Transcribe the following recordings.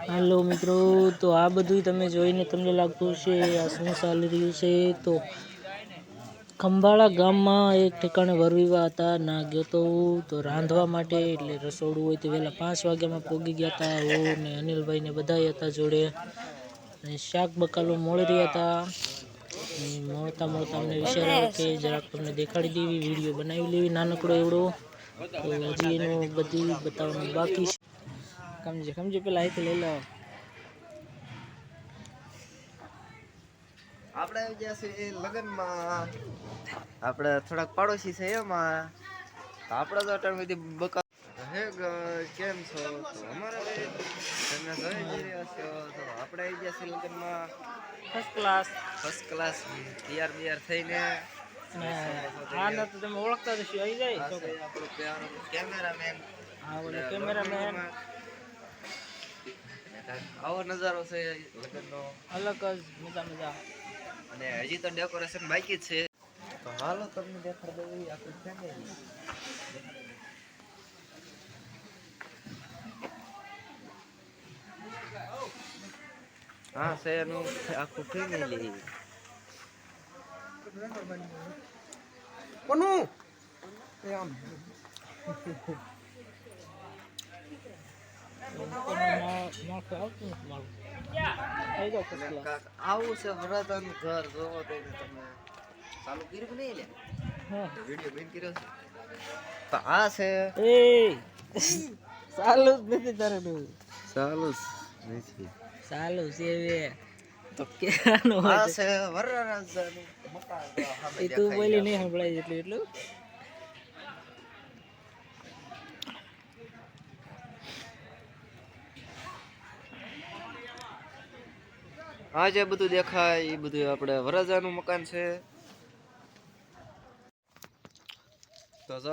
હાલો મિત્રો, તો આ બધું તમે જોઈને તમને લાગતું છે આ શું ચાલી રહ્યું છે. તો ખંભાળા ગામમાં એક ઠેકાણે વરવિવાહ હતા. ના ગયો તો રાંધવા માટે, એટલે રસોડું હોય તો વહેલા 5 વાગ્યામાં પોગી ગયા હતા. હું ને અનિલભાઈ ને બધા હતા જોડે, અને શાક બકાલો મોળી રહ્યા હતા. મળતા અમને વિચાર આવે કે જરાક તમને દેખાડી દેવી, વિડીયો બનાવી લેવી નાનકડો એવડો. તો હજી એનું બધું બતાવવાનું બાકી છે. સમજે પેલા અહીંથી લઈ લો. આપણે આવી ગયા છે લગનમાં. આપણે થોડાક પાડોશી છે એમાં. આપણે તો અટાણ બધી બકા હે કેમ છો? તો અમારા તમે જોઈ રહ્યા છો. તો આપણે આવી ગયા છે લગનમાં ફર્સ્ટ ક્લાસ તૈયાર બિયાર થઈને. હા, તો તમે ઓળખતા જશો. આવી જાય આપણો પ્યારો કેમેરામેન. હા, બોલો કેમેરામેન. આવો નજારો છે લગનનો, અલગ જ મજા. અને હજી તો ડેકોરેશન બાકી જ છે. તો હાલો તમને દેખાડ દઉં આખું ફેમિલી. હા છે એનું આખું ફેમિલી. કોનું એમ આવું છે વરાતાનું ઘર. જોવો તો તમે ચાલુ કર્યું નહીં લે વિડીયો બેન કર્યો છે. તો આ છે ચાલુ જ નથી તારે ચાલુ નથી ચાલુ છે તો કેવાનું આ છે વરરાજાનું મકાન. એ તું બોલી નહીં સંભળાય એટલું. આ જે બધું દેખાય એ બધું આપણે વરરાજાનું મકાન છે.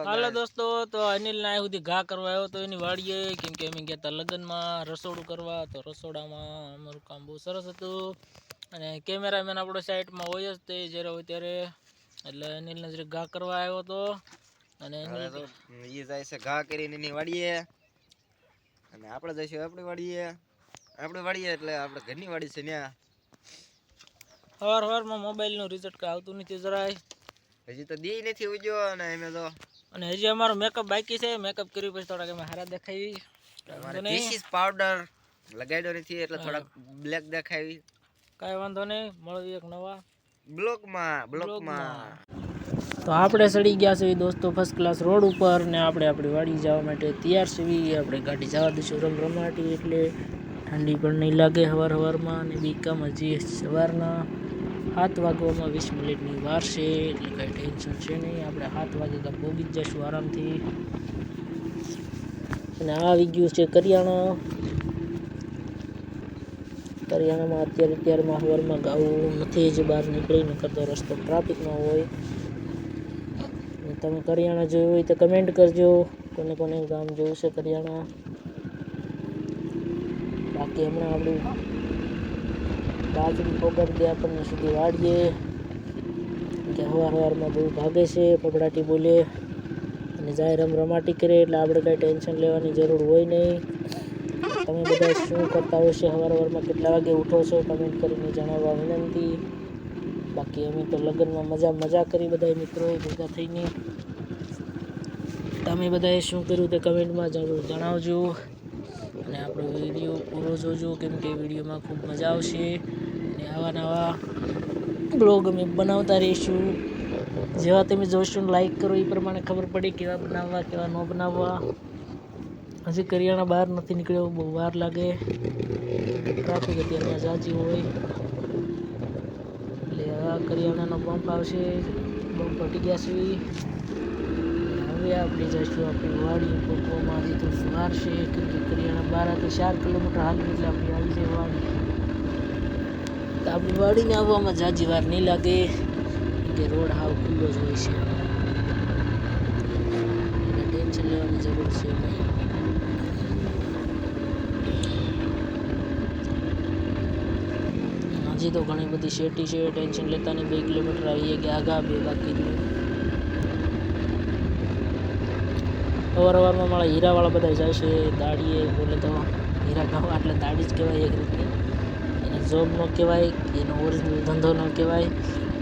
હાલો દોસ્તો, તો અનિલ ના સુધી ઘા કરવા આવ્યો તો એની વાડીએ, કેમ કે અમે ગયા હતા લગ્નમાં રસોડું કરવા. તો રસોડામાં અમારું કામ બહુ સરસ હતું, અને કેમેરામેન આપણો સાઈડમાં હોય જ તે જ્યારે હોય ત્યારે. એટલે અનિલને જરીક ઘા કરવા આવ્યો હતો. અને એ જાય છે ઘા કરીને એની વાડીએ, અને આપણે જઈશું આપણી વાડીએ એટલે આપણે ઘરની વાડી છે ત્યાં. હવારમાં મોબાઈલનું રિઝલ્ટ કાંઈ આવતું નથી જરાય. હજી તો દી નથી ઉજ્યો, અને એમ તો અને હજી અમારો મેકઅપ બાકી છે. મેકઅપ કર્યું પછી થોડાક અમે હારા દેખાવી. ફેસ પાવડર લગાડ્યો નથી એટલે થોડાક બ્લેક દેખાવી. કાંઈ વાંધો નહીં, મળવી એક નવા બ્લોકમાં. તો આપણે ચડી ગયા છે દોસ્તો ફર્સ્ટ ક્લાસ રોડ ઉપર, ને આપણે આપણી વાડી જવા માટે તૈયાર છીએ. આપણે ગાડી જવા દઈશું રમરમાટી, એટલે ઠંડી પણ નહીં લાગે સવારમાં. અને બીકામ હજી સવારના 7 વાગવામાં 20 મિનિટની વાર છે, એટલે કાંઈ ટેન્શન છે નહીં. આપણે 7 વાગે તો પહોંચી જ જઈશું આરામથી. અને આ આવી ગયું છે કરિયાણામાં. અત્યારમાં સવારમાં ગાવું નથી, જ બહાર નીકળીને કરતો રસ્તો ટ્રાફિક ન હોય. તમે કરિયાણા જોયું હોય તો કમેન્ટ કરજો, કોને ગામ જોયું છે કરિયાણા. બાકી હમણાં આપણું બાજરી પોગાડી દે આપણને સીધી વાડીએ, કે સવારમાં બહુ ભાગે છે, પબડાટી બોલે અને જાય રમરમાટી કરે. એટલે આપણે કાંઈ ટેન્શન લેવાની જરૂર હોય નહીં. તમે બધા શું કરતા હોય છે સવારમાં, કેટલા વાગે ઉઠો છો, કમેન્ટ કરીને જણાવવા વિનંતી. બાકી અમે તો લગ્નમાં મજા કરી બધા મિત્રોએ ભેગા થઈને. તમે બધાએ શું કર્યું તે કમેન્ટમાં જરૂર જણાવજો, અને આપણો વિડીયો પૂરો જોજો, કેમ કે વિડીયોમાં ખૂબ મજા આવશે. અને આવા બ્લોગ અમે બનાવતા રહીશું. જેવા તમે જોશો ને લાઈક કરો એ પ્રમાણે ખબર પડે કેવા બનાવવા કેવા ન બનાવવા. હજી કરિયાણા બહાર નથી નીકળ્યો, બહુ વાર લાગે, ટ્રાફિક અત્યારમાં જાજી હોય. એટલે આ કરિયાણાનો પંપ આવશે, બહુ પટી ગયા છે. હવે આપણે જઈશું આપણી વાડી પોકવામાં. હજી તો વાર છે, કેમ કે કરિયાણા 12 થી 4 કિલોમીટર હાલવી એટલે આપણી આવી જાય વાડી. તો આપણી વાડીને આવવામાં જાજી વાર નહીં લાગે, કે રોડ હાવ ખુલ્લો જ હોય છે, એટલે ટેન્શન લેવાની જરૂર છે નહીં. હજી તો ઘણી બધી શેટી છે, ટેન્શન લેતા નહીં. 2 કિલોમીટર આવીએ કે આગા 2 બાકી. સવારમાં મારા હીરાવાળા બધા જાય છે દાડીએ, બોલે તો હીરા ગાવા એટલે દાડી જ કહેવાય એક રીતની. એને જોબ ન કહેવાય, એનો ઓરિજિનલ ધંધો ન કહેવાય.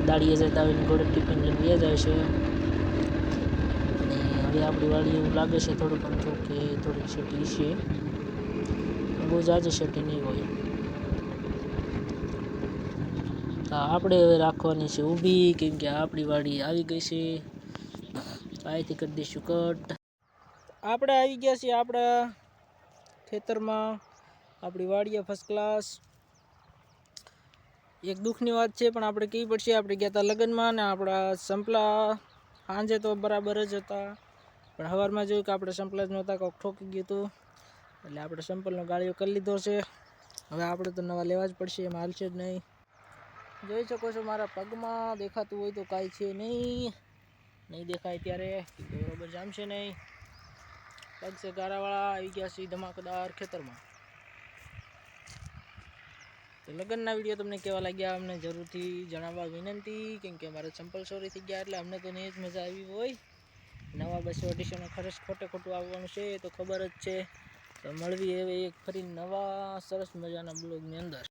દાડીએ જતા આવીને ઘોડે ટિફિન લઈને બે જાય છે. અને હવે આપણી વાડી એવું લાગે છે થોડુંક અમથું કે થોડીક શેટી છે, બહુ જાજી શેટી નહીં હોય. આપણે હવે રાખવાની છે ઊભી, કેમ કે આપણી વાડી આવી ગઈ છે. અહીંથી કરી દઈશું કટ. આપણે આવી ગયા છીએ આપણા ખેતરમાં, આપણી વાડીએ ફર્સ્ટ ક્લાસ. એક દુઃખની વાત છે પણ આપણે કહેવી પડશે. આપણે ગયા હતા લગ્નમાં ને આપણા સંપલા સાંજે તો બરાબર જ હતા, પણ સવારમાં જોયું કે આપણે સંપલા જ નહોતા, કોઈક ઠોકી ગયું હતું. એટલે આપણે સંપલનો ગાળિયો કરી લીધો છે. હવે આપણે તો નવા લેવા જ પડશે, એમ હાલશે જ નહીં. જોઈ શકો છો મારા પગમાં, દેખાતું હોય તો કાંઈ છે નહીં દેખાય ત્યારે બરોબર જામશે નહીં. પગ છે ગારાવાળા, આવી ગયા છે ધમાકેદાર ખેતરમાં. તો લગ્નના વિડીયો તમને કેવા લાગ્યા અમને જરૂરથી જણાવવા વિનંતી, કેમ કે અમારે ચંપલ ચોરી થઈ ગયા એટલે અમને તો નહીં જ મજા આવી હોય. નવા 200-250 ખર્ચ ખોટું આવવાનું છે એ તો ખબર જ છે. તો મળવી હવે એક ફરી નવા સરસ મજાના બ્લોગની અંદર.